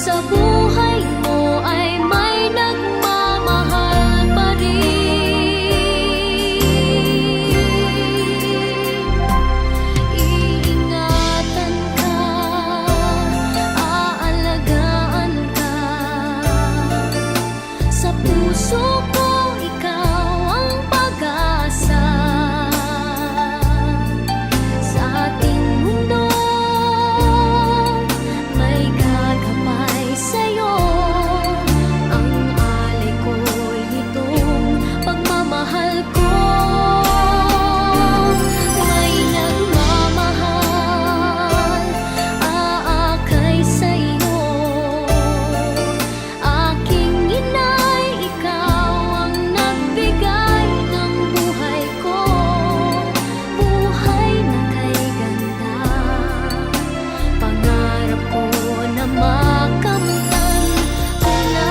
sa buhay mo ay may nagmamahal pa rin. Iingatan ka, aalagaan ka. Sa puso ko ikaw ang pag-asa. Sa ating mundo may gagabay sa'yo. Ang alay ko'y itong pagmamahal ko. May nagmamahal, aakay sa'yo. Aking inay, ikaw ang nagbigay ng buhay ko. Buhay na kay ganda, pangarap ko na makamtan ko na.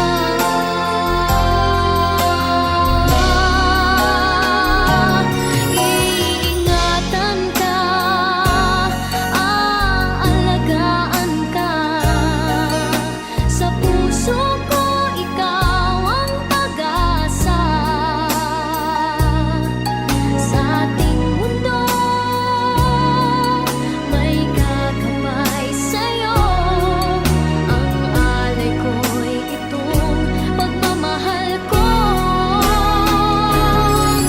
Iingatan ka, aalagaan ka. Sa puso ko ikaw ang pag-asa. Sa ating mundo may gagabay sa'yo. Ang alay ko'y itong pagmamahal ko.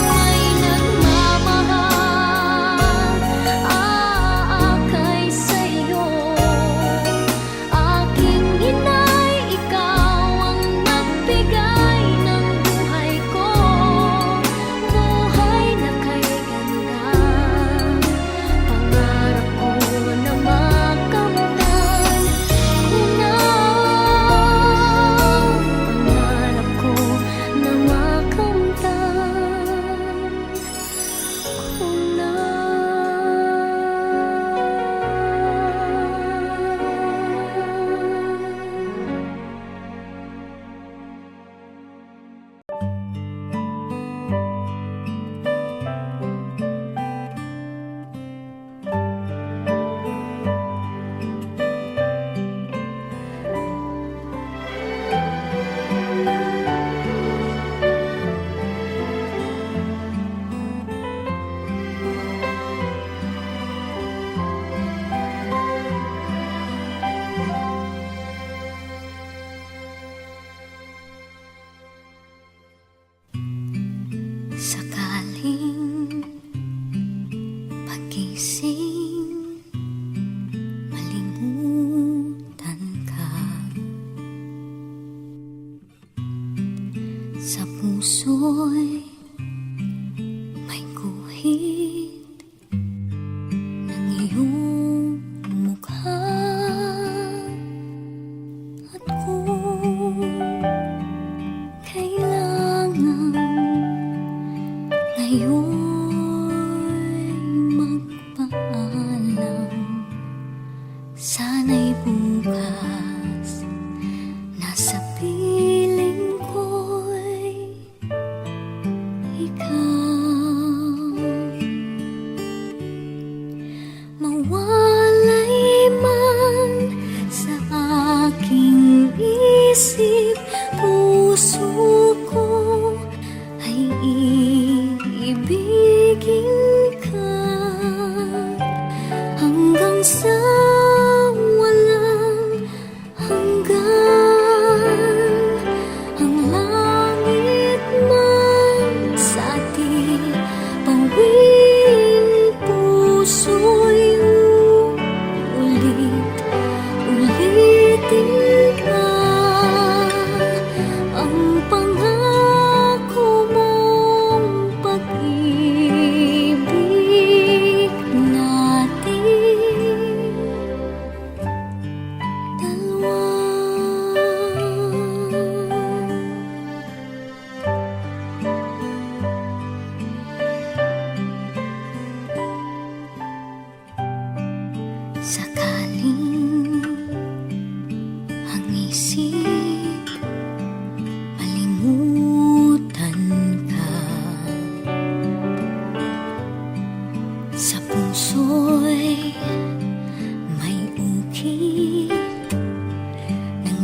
May nagmamahal, aakay sa'yo. Aking inay, ikaw ang nagbigay ng buhay ko. Buhay na kay ganda, pangarap ko na makamtan ko na. Pangarap ko na makamtan ko na. Sakaling pagising, malimutan ka. Sa puso'y may guhit ng iyong mukha. At kung kailangan ngayon'y magpaalam, sana'y bukas nasa piling ko'y ikaw. Mawalay man sa aking isip, puso ko ay iibigin ka hanggang sa walang hanggan. Ang langit man sa ating pawin, puso'y ulit-ulitin ka. Ang pangako mong pag-ibig natin dalawa. Sakaling ang isip malimutan ka, sa puso'y may ukit ng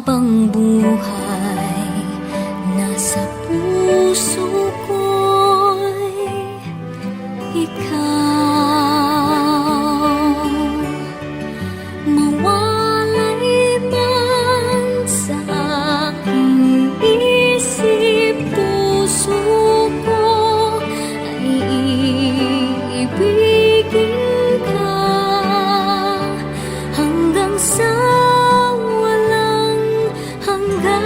habang buhay nasa puso ko'y ikaw. Mawalay man sa aking isip, puso ko ay iibigin ka hanggang sa walang hanggan.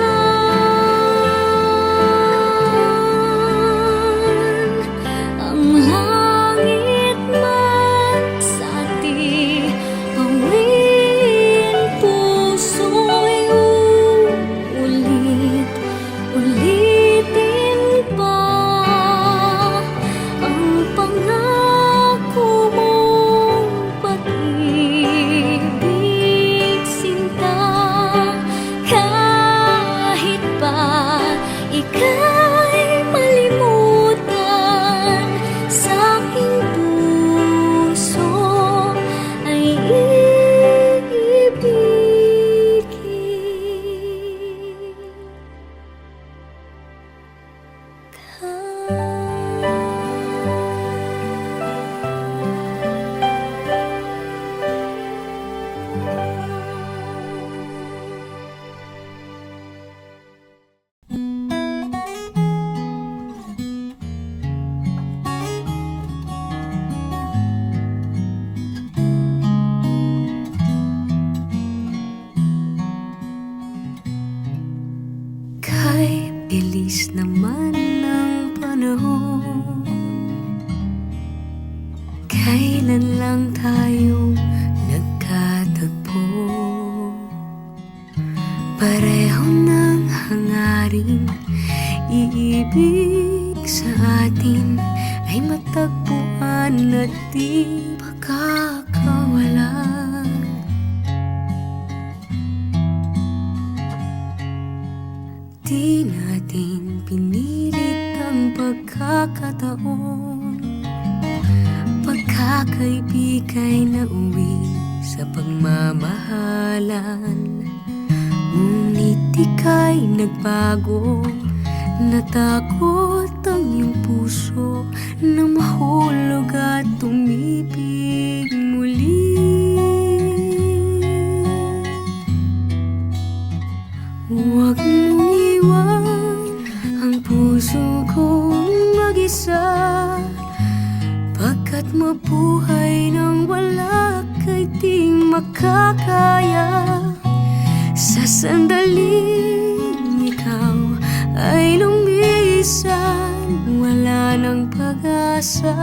Ang langit man sa ating pawin, puso'y ulitin pa ang pangako mong pag-ibig, sinta. Kahit pa ika'y malimutan, sa aking puso ay iibigin Kay bilis naman ng panahon, kailan lang tayo nagkatagpo? Pareho ng hangaring iibig sa atin ay matagpuan at di makakawalan. Di natin pinilit ang pagkakataon, pagkakaibigay na uwi sa pagmamahalan. Ngunit ika'y nagbago, natakot ang iyong puso na mahulog at tumibig muli. Huwag mong iwan ang puso kong mag-isa, pagkat mabuhay nang wala kay di makakaya. Sa sandaling ikaw ay lumisan, wala nang pag-asa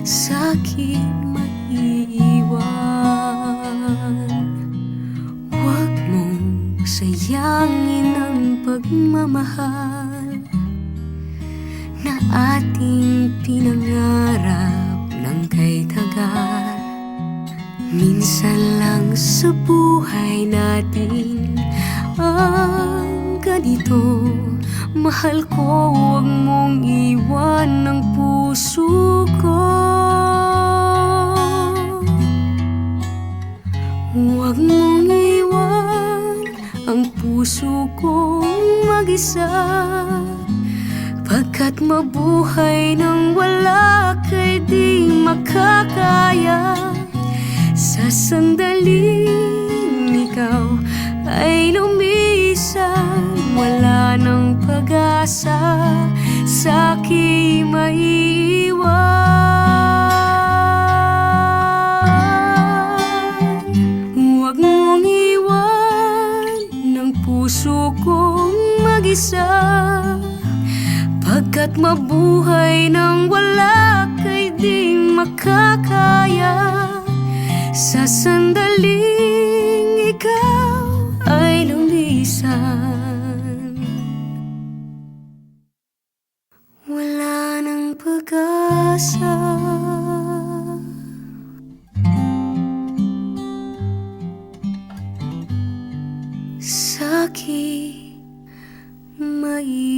sa'kin maiiwan. Huwag mong sayangin ang pagmamahal na ating pinangarap ng kay tagal. Minsan lang sa buhay natin ang ganito. Mahal ko, huwag mong iwan ang puso ko. Huwag mong iwan ang puso kong mag-isa, pagkat mabuhay nang wala kay di makakaya. Sa sandaling ikaw ay lumisan, wala nang pag-asa sa'kin maiiwan. Huwag mong iwan ng puso kong mag-isa, pagkat mabuhay nang wala kay di makakaya. Sa sandaling ikaw ay lumisan, wala nang pag-asa sa'kin maiiwan.